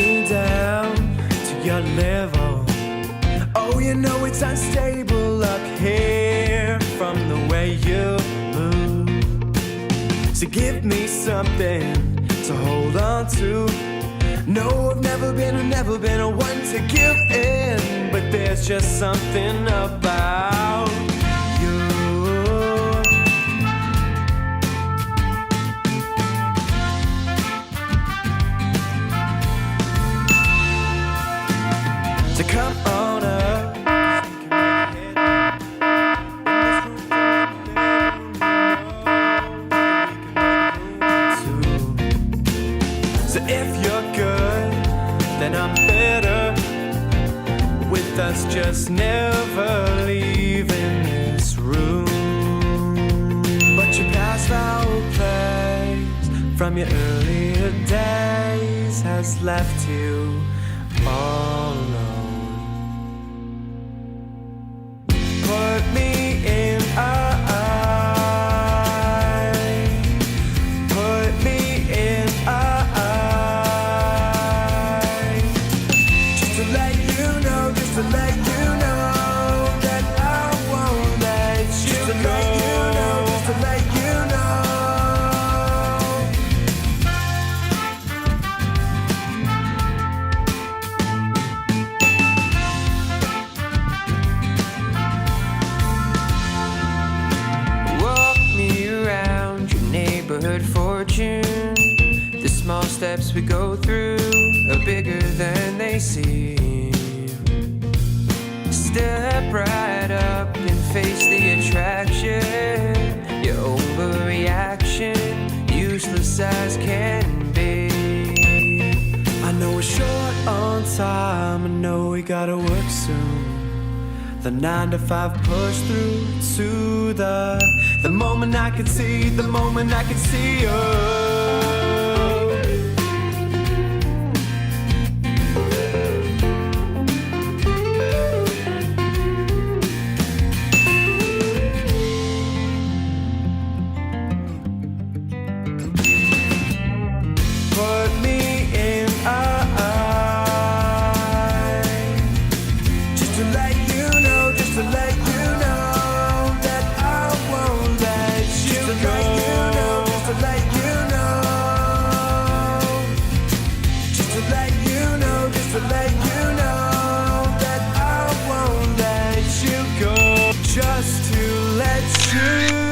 me down to your level. Oh, you know it's unstable up here from the way you move. So give me something to hold on to. No, I've never been a one to give in, but there's just something about you. So come on up. So if you're good, then I'm better. With us just never leaving this room. But your past foul place from your earlier days has left you all alone. Put me in put me in just to let you know that I won't let you go. Just to let you know. Walk me around your neighborhood fortune. The small steps we go through are bigger than they seem. Step right up and face the attraction. Your overreaction, useless as can be. I know we're short on time, I know we gotta work soon. The 9 to 5 push through to the moment I could see, the moment I could see you. Put me in just to let you know that I won't let you go. Just to let you know, just to let you know that I won't let you go. Just to let you